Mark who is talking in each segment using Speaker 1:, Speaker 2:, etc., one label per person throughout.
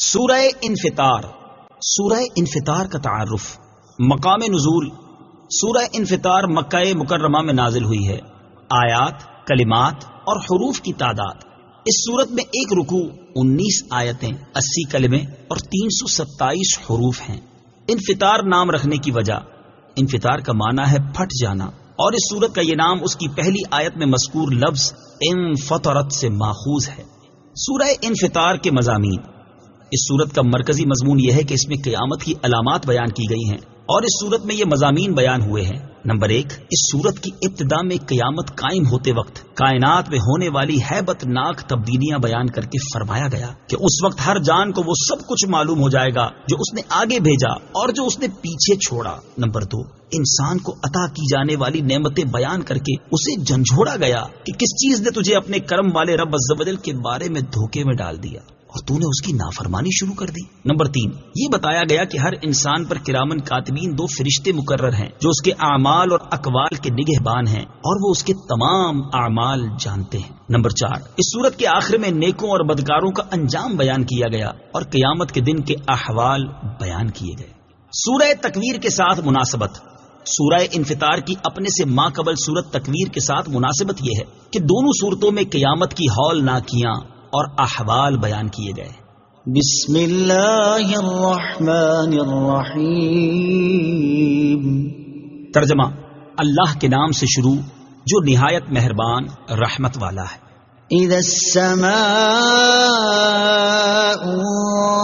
Speaker 1: سورہ انفطار. سورہ انفطار کا تعارف. مقام نزول. سورہ انفطار مکہ مکرمہ میں نازل ہوئی ہے. آیات، کلمات اور حروف کی تعداد. اس سورت میں ایک رکوع، 19 آیتیں، 80 کلمے اور 327 حروف ہیں. انفطار نام رکھنے کی وجہ، انفطار کا معنی ہے پھٹ جانا، اور اس سورت کا یہ نام اس کی پہلی آیت میں مذکور لفظ انفطرت سے ماخوذ ہے. سورہ انفطار کے مضامین. اس سورت کا مرکزی مضمون یہ ہے کہ اس میں قیامت کی علامات بیان کی گئی ہیں، اور اس سورت میں یہ مضامین بیان ہوئے ہیں. نمبر 1، اس سورت کی ابتدا میں قیامت قائم ہوتے وقت کائنات میں ہونے والی ہیبت ناک تبدیلیاں بیان کر کے فرمایا گیا کہ اس وقت ہر جان کو وہ سب کچھ معلوم ہو جائے گا جو اس نے آگے بھیجا اور جو اس نے پیچھے چھوڑا. نمبر 2، انسان کو عطا کی جانے والی نعمتیں بیان کر کے اسے جھنجھوڑا گیا کہ کس چیز نے تجھے اپنے کرم والے رب عز و جل کے بارے میں دھوکے میں ڈال دیا اور تو نے اس کی نافرمانی شروع کر دی. نمبر 3، یہ بتایا گیا کہ ہر انسان پر کرامن کاتبین 2 فرشتے مقرر ہیں جو اس کے اعمال اور اقوال کے نگہبان ہیں، اور وہ اس کے تمام اعمال جانتے ہیں. نمبر 4، اس سورت کے آخر میں نیکوں اور بدکاروں کا انجام بیان کیا گیا اور قیامت کے دن کے احوال بیان کیے گئے. سورہ تکویر کے ساتھ مناسبت. سورہ انفطار کی اپنے سے ماقبل سورت تکویر کے ساتھ مناسبت یہ ہے کہ دونوں صورتوں میں قیامت کی ہولناکیاں اور احوال بیان کیے گئے.
Speaker 2: بسم اللہ الرحمن الرحیم.
Speaker 1: ترجمہ: اللہ کے نام سے شروع جو نہایت مہربان رحمت والا ہے.
Speaker 2: اذا السماء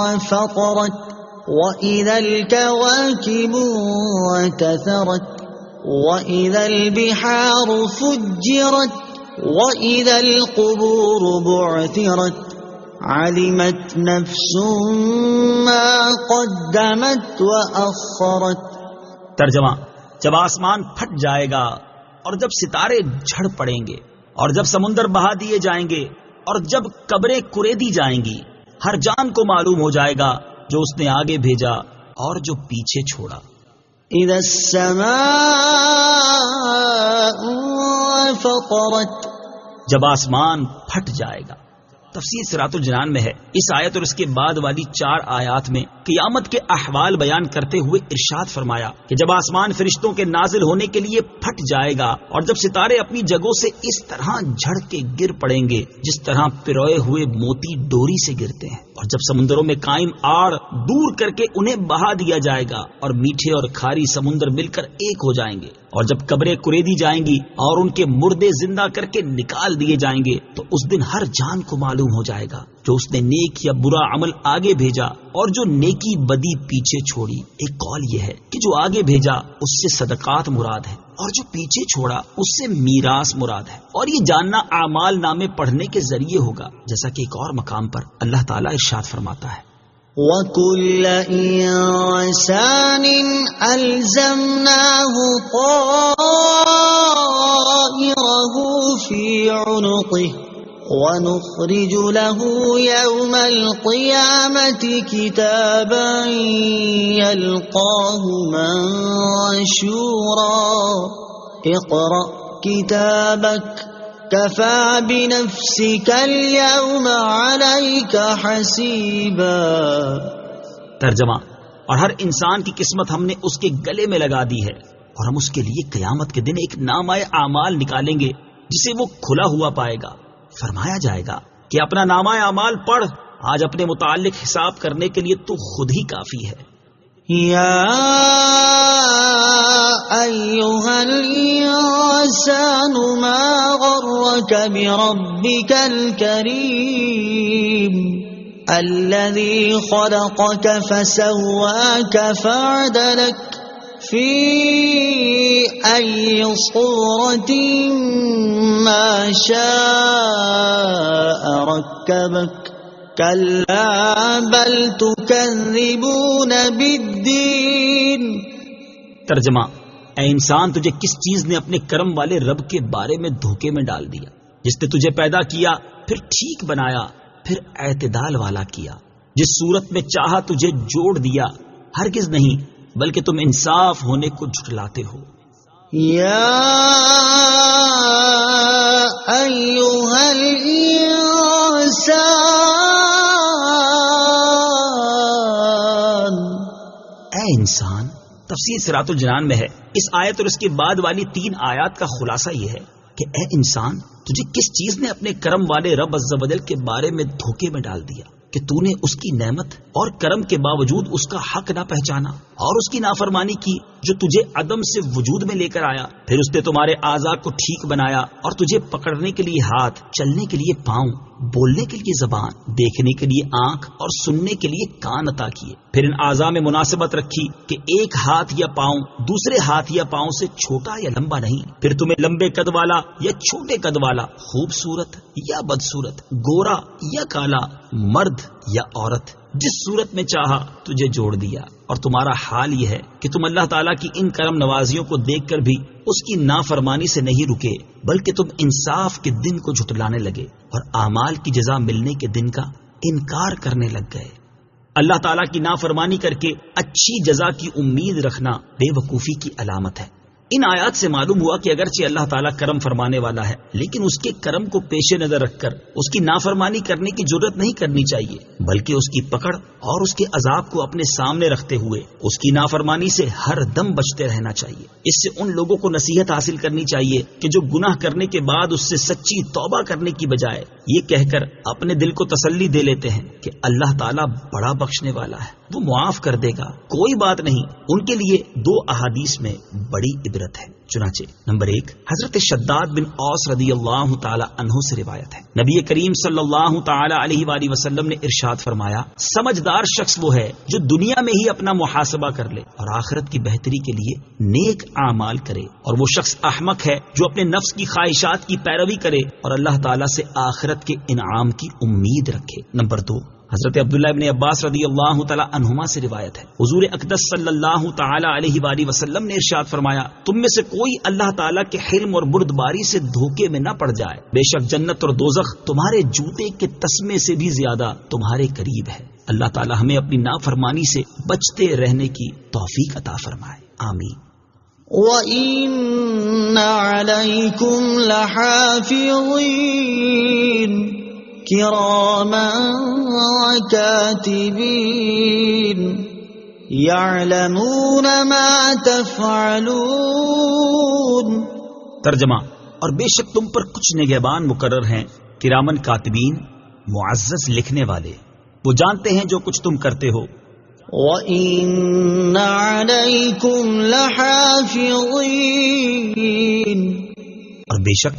Speaker 2: انفطرت واذا الكواكب انتثرت واذا البحار فجرت وَإِذَا الْقُبُورُ بُعْثِرَتْ عَلِمَتْ نَفْسٌ مَّا قَدَّمَتْ وَأَخَّرَتْ.
Speaker 1: ترجمہ: جب آسمان پھٹ جائے گا اور جب ستارے جھڑ پڑیں گے اور جب سمندر بہا دیے جائیں گے اور جب قبریں کریدی جائیں گی، ہر جان کو معلوم ہو جائے گا جو اس نے آگے بھیجا اور جو پیچھے چھوڑا.
Speaker 2: اذا السماء انفطرت،
Speaker 1: جب آسمان پھٹ جائے گا. تفسیر صراط الجنان میں ہے. اس آیت اور اس کے بعد والی 4 آیات میں قیامت کے احوال بیان کرتے ہوئے ارشاد فرمایا کہ جب آسمان فرشتوں کے نازل ہونے کے لیے پھٹ جائے گا اور جب ستارے اپنی جگہوں سے اس طرح جھڑ کے گر پڑیں گے جس طرح پروئے ہوئے موتی ڈوری سے گرتے ہیں، اور جب سمندروں میں قائم آڑ دور کر کے انہیں بہا دیا جائے گا اور میٹھے اور کھاری سمندر مل کر ایک ہو جائیں گے، اور جب قبریں کریدی جائیں گی اور ان کے مردے زندہ کر کے نکال دیے جائیں گے، تو اس دن ہر جان کو معلوم ہو جائے گا جو اس نے نیک یا برا عمل آگے بھیجا اور جو نیکی بدی پیچھے چھوڑی. ایک قول یہ ہے کہ جو آگے بھیجا اس سے صدقات مراد ہے اور جو پیچھے چھوڑا اس سے میراث مراد ہے، اور یہ جاننا اعمال نامے پڑھنے کے ذریعے ہوگا، جیسا کہ ایک اور مقام پر اللہ تعالیٰ ارشاد فرماتا ہے:
Speaker 2: وَكُلَّ إِنسَانٍ أَلْزَمْنَاهُ طَائِرَهُ فِي عُنُقِهِ وَنُخْرِجُ لَهُ يَوْمَ الْقِيَامَةِ كِتَابًا يَلْقَاهُ مَنشُورًا اقْرَأْ كِتَابَكَ كَفَى بِنَفْسِكَ الْيَوْمَ عَلَيْكَ حَسِيبًا.
Speaker 1: ترجمہ: اور ہر انسان کی قسمت ہم نے اس کے گلے میں لگا دی ہے، اور ہم اس کے لیے قیامت کے دن ایک نامہ اعمال نکالیں گے جسے وہ کھلا ہوا پائے گا. فرمایا جائے گا کہ اپنا نامہ اعمال پڑھ، آج اپنے متعلق حساب کرنے کے لیے تو خود ہی کافی ہے.
Speaker 2: یا ایھا الانسان ما غرک بربک الکریم الذی خلقک فسواک فعدلک فی ای صورت ما شاء رکبک کلا بل تکذبون بالدین.
Speaker 1: ترجمہ: اے انسان، تجھے کس چیز نے اپنے کرم والے رب کے بارے میں دھوکے میں ڈال دیا، جس نے تجھے پیدا کیا، پھر ٹھیک بنایا، پھر اعتدال والا کیا، جس صورت میں چاہا تجھے جوڑ دیا. ہرگز نہیں، بلکہ تم انصاف ہونے کو جھٹلاتے ہو.
Speaker 2: یا ایھا الانسان
Speaker 1: انسان، تفسیر صراط الجنان میں ہے، اس آیت اور اس کے بعد والی 3 آیات کا خلاصہ یہ ہے کہ اے انسان، تجھے کس چیز نے اپنے کرم والے رب عز و جل کے بارے میں دھوکے میں ڈال دیا کہ تو نے اس کی نعمت اور کرم کے باوجود اس کا حق نہ پہچانا اور اس کی نافرمانی کی جو تجھے عدم سے وجود میں لے کر آیا. پھر اس نے تمہارے اعضاء کو ٹھیک بنایا اور تجھے پکڑنے کے لیے ہاتھ، چلنے کے لیے پاؤں، بولنے کے لیے زبان، دیکھنے کے لیے آنکھ اور سننے کے لیے کان عطا کیے. پھر ان اعضاء میں مناسبت رکھی کہ ایک ہاتھ یا پاؤں دوسرے ہاتھ یا پاؤں سے چھوٹا یا لمبا نہیں. پھر تمہیں لمبے قد والا یا چھوٹے قد والا، خوبصورت یا بدصورت، گورا یا کالا، مرد یا عورت، جس صورت میں چاہا تجھے جوڑ دیا. اور تمہارا حال یہ ہے کہ تم اللہ تعالیٰ کی ان کرم نوازیوں کو دیکھ کر بھی اس کی نافرمانی سے نہیں رکے، بلکہ تم انصاف کے دن کو جھٹلانے لگے اور اعمال کی جزا ملنے کے دن کا انکار کرنے لگ گئے. اللہ تعالیٰ کی نافرمانی کر کے اچھی جزا کی امید رکھنا بے وقوفی کی علامت ہے. ان آیات سے معلوم ہوا کہ اگرچہ اللہ تعالیٰ کرم فرمانے والا ہے، لیکن اس کے کرم کو پیش نظر رکھ کر اس کی نافرمانی کرنے کی جرت نہیں کرنی چاہیے، بلکہ اس کی پکڑ اور اس کے عذاب کو اپنے سامنے رکھتے ہوئے اس کی نافرمانی سے ہر دم بچتے رہنا چاہیے. اس سے ان لوگوں کو نصیحت حاصل کرنی چاہیے کہ جو گناہ کرنے کے بعد اس سے سچی توبہ کرنے کی بجائے یہ کہہ کر اپنے دل کو تسلی دے لیتے ہیں کہ اللہ تعالیٰ بڑا بخشنے والا ہے، وہ معاف کر دے گا، کوئی بات نہیں، ان کے لیے 2 احادیث میں بڑی عبرت ہے. چنانچہ نمبر 1 حضرت شداد بن اوس رضی اللہ تعالی عنہ سے روایت ہے، نبی کریم صلی اللہ تعالی علیہ وآلہ وسلم نے ارشاد فرمایا، سمجھدار شخص وہ ہے جو دنیا میں ہی اپنا محاسبہ کر لے اور آخرت کی بہتری کے لیے نیک اعمال کرے، اور وہ شخص احمق ہے جو اپنے نفس کی خواہشات کی پیروی کرے اور اللہ تعالی سے آخرت کے انعام کی امید رکھے. نمبر 2 حضرت عبداللہ ابن عباس رضی اللہ تعالی عنہما سے روایت ہے، حضور اقدس صلی اللہ تعالی علیہ وآلہ وسلم نے ارشاد فرمایا، تم میں سے کوئی اللہ تعالی کے حلم اور بردباری سے دھوکے میں نہ پڑ جائے، بے شک جنت اور دوزخ تمہارے جوتے کے تسمے سے بھی زیادہ تمہارے قریب ہے. اللہ تعالی ہمیں اپنی نافرمانی سے بچتے رہنے کی توفیق عطا فرمائے، آمین.
Speaker 2: وَإِنَّ عَلَيْكُمْ لَحَافِظِينَ كِرَامًا كَاتِبِينَ يَعْلَمُونَ مَا تَفْعَلُونَ.
Speaker 1: ترجمہ، اور بے شک تم پر کچھ نگہبان مقرر ہیں، کرامن کاتبین، معزز لکھنے والے، وہ جانتے ہیں جو کچھ تم کرتے ہو.
Speaker 2: وَإِنَّ عَلَيْكُمْ لَحَافِظِينَ،
Speaker 1: اور بے شک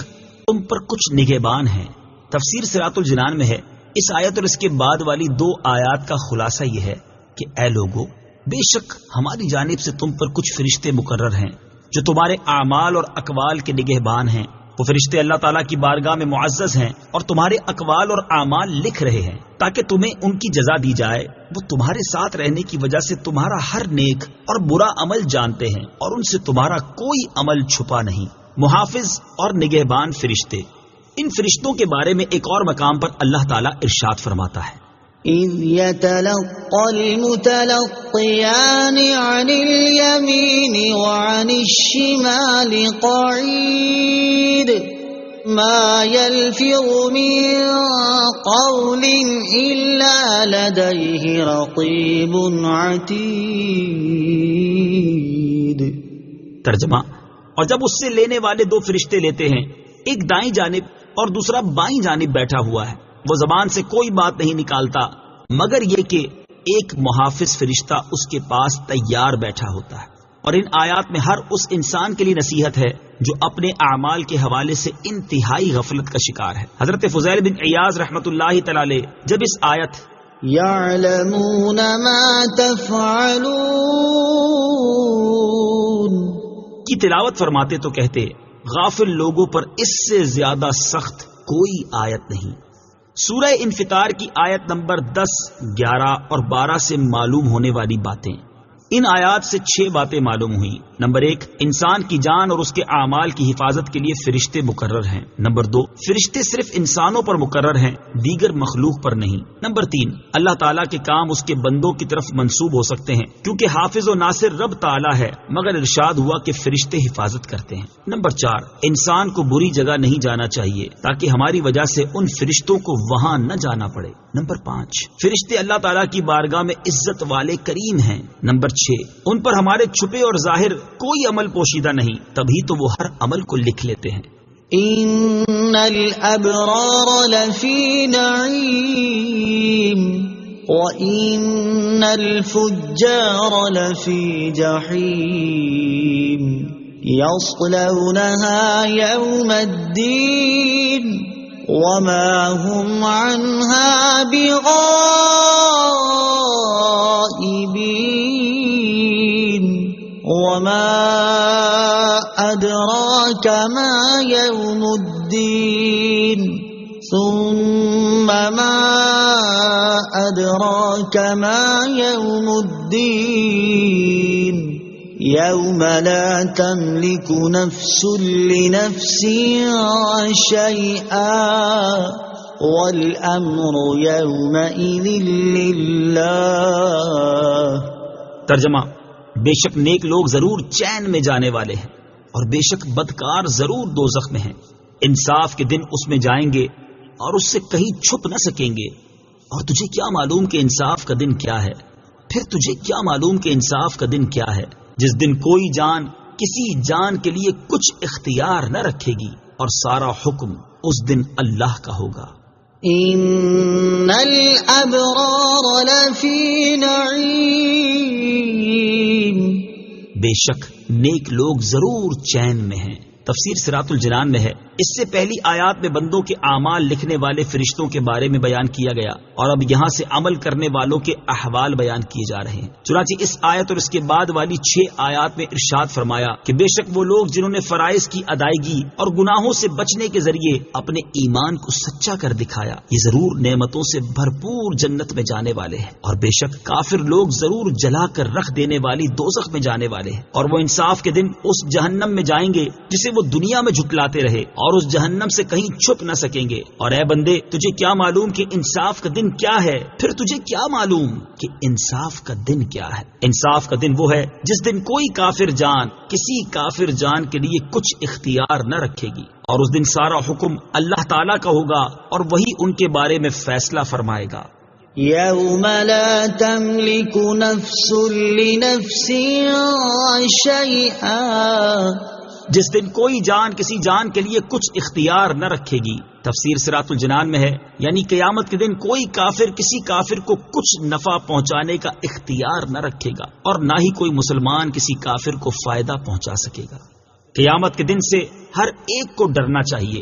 Speaker 1: تم پر کچھ نگہبان ہیں. تفسیر صراط الجنان میں ہے، اس آیت اور اس کے بعد والی 2 آیات کا خلاصہ یہ ہے کہ اے لوگو، بے شک ہماری جانب سے تم پر کچھ فرشتے مقرر ہیں جو تمہارے اعمال اور اقوال کے نگہبان ہیں. وہ فرشتے اللہ تعالیٰ کی بارگاہ میں معزز ہیں اور تمہارے اقوال اور اعمال لکھ رہے ہیں تاکہ تمہیں ان کی جزا دی جائے. وہ تمہارے ساتھ رہنے کی وجہ سے تمہارا ہر نیک اور برا عمل جانتے ہیں اور ان سے تمہارا کوئی عمل چھپا نہیں. محافظ اور نگہبان فرشتے، ان فرشتوں کے بارے میں ایک اور مقام پر اللہ تعالیٰ ارشاد فرماتا ہے،
Speaker 2: إِذْ يَتَلَقَّى الْمُتَلَقِّيَانِ عَنِ الْيَمِينِ وَعَنِ الشِّمَالِ قَعِيدٌ مَا يَلْفِظُ مِنْ قَوْلٍ إِلَّا لَدَيْهِ رَقِيبٌ عَتِيدٌ.
Speaker 1: ترجمہ، اور جب اس سے لینے والے 2 فرشتے لیتے ہیں، ایک دائیں جانب اور دوسرا بائیں جانب بیٹھا ہوا ہے، وہ زبان سے کوئی بات نہیں نکالتا مگر یہ کہ ایک محافظ فرشتہ اس کے پاس تیار بیٹھا ہوتا ہے. اور ان آیات میں ہر اس انسان کے لیے نصیحت ہے جو اپنے اعمال کے حوالے سے انتہائی غفلت کا شکار ہے. حضرت فضیل بن عیاض رحمۃ اللہ تعالی علیہ جب اس آیت
Speaker 2: يَعْلَمُونَ مَا تَفْعَلُونَ
Speaker 1: کی تلاوت فرماتے تو کہتے، غافل لوگوں پر اس سے زیادہ سخت کوئی آیت نہیں. سورہ انفطار کی آیت نمبر 10، 11 اور 12 سے معلوم ہونے والی باتیں. ان آیات سے 6 باتیں معلوم ہوئی. نمبر 1، انسان کی جان اور اس کے اعمال کی حفاظت کے لیے فرشتے مقرر ہیں. نمبر 2، فرشتے صرف انسانوں پر مقرر ہیں، دیگر مخلوق پر نہیں. نمبر 3، اللہ تعالیٰ کے کام اس کے بندوں کی طرف منسوب ہو سکتے ہیں کیونکہ حافظ و ناصر رب تعالیٰ ہے، مگر ارشاد ہوا کہ فرشتے حفاظت کرتے ہیں. نمبر 4، انسان کو بری جگہ نہیں جانا چاہیے تاکہ ہماری وجہ سے ان فرشتوں کو وہاں نہ جانا پڑے. نمبر 5، فرشتے اللہ تعالیٰ کی بارگاہ میں عزت والے کریم ہیں. نمبر پیچھے ان پر ہمارے چھپے اور ظاہر کوئی عمل پوشیدہ نہیں، تبھی تو وہ ہر عمل کو لکھ لیتے ہیں۔
Speaker 2: ان الابرار لفی نعیم وان الفجار لفی جحیم یصلونها یوم الدین وما هم عنها بغائبین وما أدراك ما يوم الدين ثم ما أدراك ما يوم الدين يوم لا تملك نفس لنفس شيئا والأمر يومئذ لله۔
Speaker 1: ترجمہ: بے شک نیک لوگ ضرور چین میں جانے والے ہیں اور بے شک بدکار ضرور دوزخ میں ہیں۔ انصاف کے دن اس میں جائیں گے اور اس سے کہیں چھپ نہ سکیں گے۔ اور تجھے کیا معلوم کہ انصاف کا دن کیا ہے؟ پھر تجھے کیا معلوم کہ انصاف کا دن کیا ہے؟ جس دن کوئی جان کسی جان کے لیے کچھ اختیار نہ رکھے گی اور سارا حکم اس دن اللہ کا ہوگا۔
Speaker 2: ان الابرار لفی نعیم،
Speaker 1: بے شک نیک لوگ ضرور چین میں ہیں۔ تفسیر صراط الجنان میں ہے، اس سے پہلی آیات میں بندوں کے اعمال لکھنے والے فرشتوں کے بارے میں بیان کیا گیا، اور اب یہاں سے عمل کرنے والوں کے احوال بیان کیے جا رہے ہیں۔ چنانچہ اس آیت اور اس کے بعد والی 6 آیات میں ارشاد فرمایا کہ بے شک وہ لوگ جنہوں نے فرائض کی ادائیگی اور گناہوں سے بچنے کے ذریعے اپنے ایمان کو سچا کر دکھایا، یہ ضرور نعمتوں سے بھرپور جنت میں جانے والے ہیں، اور بے شک کافر لوگ ضرور جلا کر رکھ دینے والی دوزخ میں جانے والے ہیں، اور وہ انصاف کے دن اس جہنم میں جائیں گے جسے وہ دنیا میں جھٹلاتے رہے، اور اس جہنم سے کہیں چھپ نہ سکیں گے۔ اور اے بندے، تجھے کیا معلوم کہ انصاف کا دن کیا ہے؟ پھر تجھے کیا معلوم کہ انصاف کا دن کیا ہے؟ انصاف کا دن وہ ہے جس دن کوئی کافر جان کسی کافر جان کے لیے کچھ اختیار نہ رکھے گی، اور اس دن سارا حکم اللہ تعالیٰ کا ہوگا اور وہی ان کے بارے میں فیصلہ فرمائے گا۔
Speaker 2: یوم لا تملک نفس لنفس شیئا،
Speaker 1: جس دن کوئی جان کسی جان کے لیے کچھ اختیار نہ رکھے گی۔ تفسیر صراط الجنان میں ہے، یعنی قیامت کے دن کوئی کافر کسی کافر کو کچھ نفع پہنچانے کا اختیار نہ رکھے گا، اور نہ ہی کوئی مسلمان کسی کافر کو فائدہ پہنچا سکے گا۔ قیامت کے دن سے ہر ایک کو ڈرنا چاہیے۔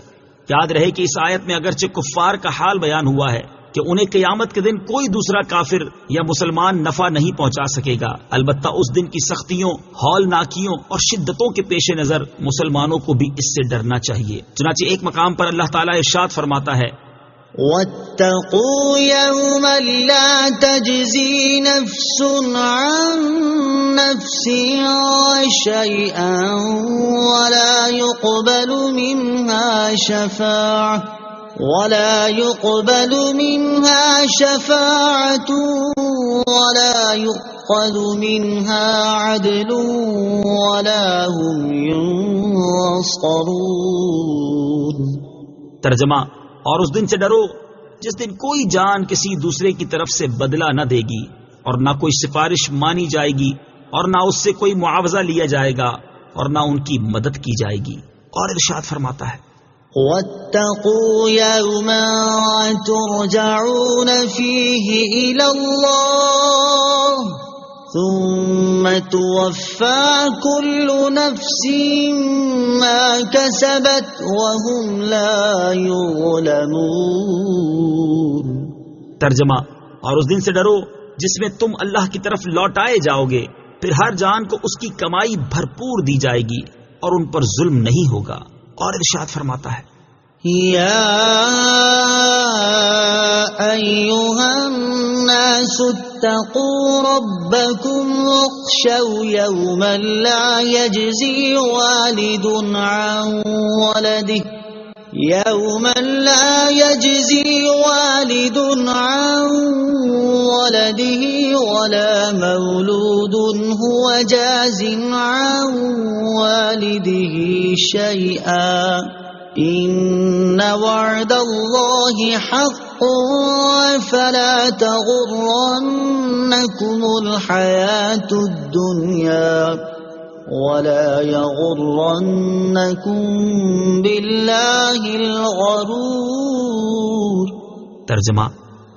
Speaker 1: یاد رہے کہ اس آیت میں اگرچہ کفار کا حال بیان ہوا ہے کہ انہیں قیامت کے دن کوئی دوسرا کافر یا مسلمان نفع نہیں پہنچا سکے گا، البتہ اس دن کی سختیوں، ہولناکیوں اور شدتوں کے پیش نظر مسلمانوں کو بھی اس سے ڈرنا چاہیے۔ چنانچہ ایک مقام پر اللہ تعالیٰ ارشاد فرماتا ہے،
Speaker 2: وَاتَّقُوا يَوْمًا لَا تَجْزِي نَفْسٌ عَن نَفْسٍ شَيْئًا وَلَا يُقْبَلُ منها شفاعة ولا يؤخذ منها عدل ولا هم ينصرون۔
Speaker 1: ترجمہ: اور اس دن سے ڈرو جس دن کوئی جان کسی دوسرے کی طرف سے بدلہ نہ دے گی، اور نہ کوئی سفارش مانی جائے گی، اور نہ اس سے کوئی معاوضہ لیا جائے گا، اور نہ ان کی مدد کی جائے گی۔ اور ارشاد فرماتا ہے،
Speaker 2: وَاتَّقُوا يَوْمًا تُرْجَعُونَ فِيهِ إِلَى اللَّهِ ثُمَّ تُوَفَّى كُلُّ نَفْسٍ مَا كَسَبَتْ وَهُمْ لَا يُظْلَمُونَ۔
Speaker 1: ترجمہ: اور اس دن سے ڈرو جس میں تم اللہ کی طرف لوٹائے جاؤ گے، پھر ہر جان کو اس کی کمائی بھرپور دی جائے گی اور ان پر ظلم نہیں ہوگا۔ اور ارشاد فرماتا ہے،
Speaker 2: یا ایھا الناس اتقوا ربکم واخشوا یوما لا یجزی والد عن ولده يوما لا يجزي والد عن ولده ولا مولود هو جاز عن والده شيئا إن وعد الله حق فلا تغرنكم الحياة الدنيا ولا يغرنكم بالله الغرور۔
Speaker 1: ترجمہ: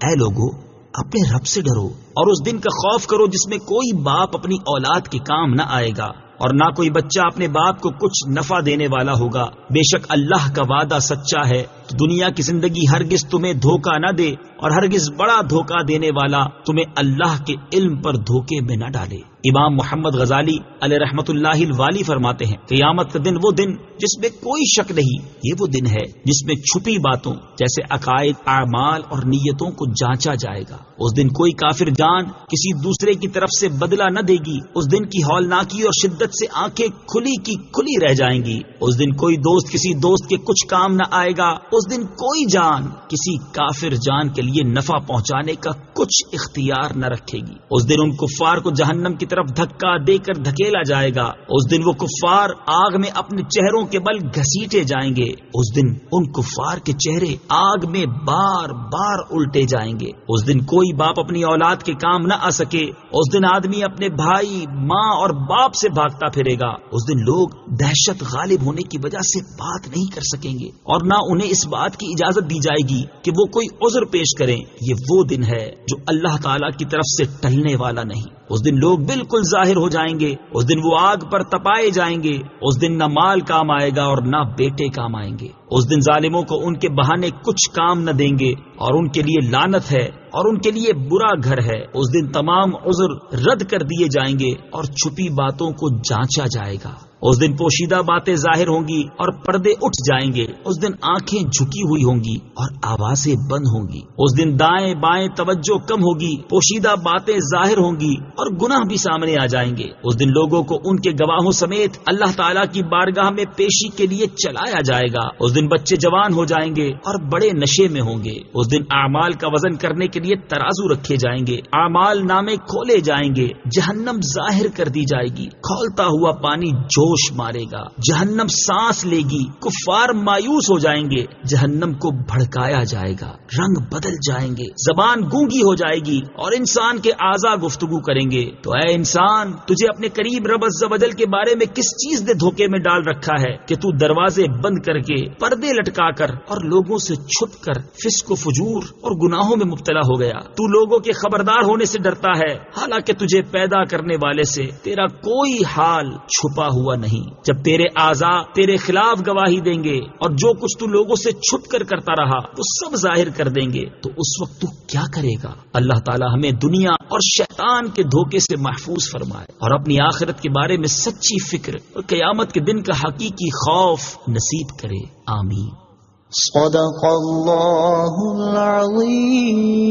Speaker 1: اے لوگو، اپنے رب سے ڈرو اور اس دن کا خوف کرو جس میں کوئی باپ اپنی اولاد کے کام نہ آئے گا اور نہ کوئی بچہ اپنے باپ کو کچھ نفع دینے والا ہوگا۔ بے شک اللہ کا وعدہ سچا ہے، تو دنیا کی زندگی ہرگز تمہیں دھوکہ نہ دے اور ہرگز بڑا دھوکہ دینے والا تمہیں اللہ کے علم پر دھوکے میں نہ ڈالے۔ امام محمد غزالی علیہ رحمت اللہ الوالی فرماتے ہیں، قیامت کا دن وہ دن جس میں کوئی شک نہیں، یہ وہ دن ہے جس میں چھپی باتوں جیسے عقائد، اعمال اور نیتوں کو جانچا جائے گا۔ اس دن کوئی کافر جان کسی دوسرے کی طرف سے بدلہ نہ دے گی۔ اس دن کی ہولناکی اور شدت سے آنکھیں کھلی کی کھلی رہ جائیں گی۔ اس دن کوئی دوست کسی دوست کے کچھ کام نہ آئے گا۔ اس دن کوئی جان کسی کافر جان کے لیے نفع پہنچانے کا کچھ اختیار نہ رکھے گی۔ اس دن ان کفار کو جہنم کی طرف دھکا دے کر دھکیلا جائے گا۔ اس دن وہ کفار آگ میں اپنے چہروں کے بل گھسیٹے جائیں گے۔ اس دن ان کفار کے چہرے آگ میں بار بار الٹے جائیں گے۔ اس دن کوئی باپ اپنی اولاد کے کام نہ آ سکے۔ اس دن آدمی اپنے بھائی، ماں اور باپ سے بھاگتا پھرے گا۔ اس دن لوگ دہشت غالب ہونے کی وجہ سے بات نہیں کر سکیں گے اور نہ انہیں اس بات کی اجازت دی جائے گی کہ وہ کوئی عذر پیش کریں۔ یہ وہ دن ہے جو اللہ تعالیٰ کی طرف سے ٹلنے والا نہیں۔ اس دن لوگ بالکل ظاہر ہو جائیں گے۔ اس دن وہ آگ پر تپائے جائیں گے۔ اس دن نہ مال کام آئے گا اور نہ بیٹے کام آئیں گے۔ اس دن ظالموں کو ان کے بہانے کچھ کام نہ دیں گے اور ان کے لیے لعنت ہے اور ان کے لیے برا گھر ہے۔ اس دن تمام عذر رد کر دیے جائیں گے اور چھپی باتوں کو جانچا جائے گا۔ اس دن پوشیدہ باتیں ظاہر ہوں گی اور پردے اٹھ جائیں گے۔ اس دن آنکھیں جھکی ہوئی ہوں گی اور آوازیں بند ہوں گی۔ اس دن دائیں بائیں توجہ کم ہوگی، پوشیدہ باتیں ظاہر ہوں گی اور گناہ بھی سامنے آ جائیں گے۔ اس دن لوگوں کو ان کے گواہوں سمیت اللہ تعالیٰ کی بارگاہ میں پیشی کے لیے چلایا جائے گا۔ اس دن بچے جوان ہو جائیں گے اور بڑے نشے میں ہوں گے۔ اس دن اعمال کا وزن کرنے کے لیے ترازو رکھے جائیں گے، اعمال نامے کھولے جائیں گے، جہنم ظاہر کر دی جائے گی، کھولتا ہوا پانی جوش مارے گا، جہنم سانس لے گی، کفار مایوس ہو جائیں گے، جہنم کو بھڑکایا جائے گا، رنگ بدل جائیں گے، زبان گونگی ہو جائے گی اور انسان کے اعضاء گفتگو کریں گے۔ تو اے انسان، تجھے اپنے قریب رب عز و جل کے بارے میں کس چیز نے دھوکے میں ڈال رکھا ہے کہ تو دروازے بند کر کے، پردے لٹکا کر اور لوگوں سے چھپ کر فسق و فجور اور گناہوں میں مبتلا ہو گیا؟ تو لوگوں کے خبردار ہونے سے ڈرتا ہے، حالانکہ تجھے پیدا کرنے والے سے تیرا کوئی حال چھپا ہوا نہیں۔ جب تیرے اعضاء تیرے خلاف گواہی دیں گے اور جو کچھ تو لوگوں سے چھپ کر کرتا رہا وہ سب ظاہر کر دیں گے، تو اس وقت تو کیا کرے گا؟ اللہ تعالی ہمیں دنیا اور شیطان کے دھوکے سے محفوظ فرمائے اور اپنی آخرت کے بارے میں سچی فکر اور قیامت کے دن کا حقیقی خوف نصیب کرے۔ آمین۔
Speaker 2: صدق اللہ العظیم۔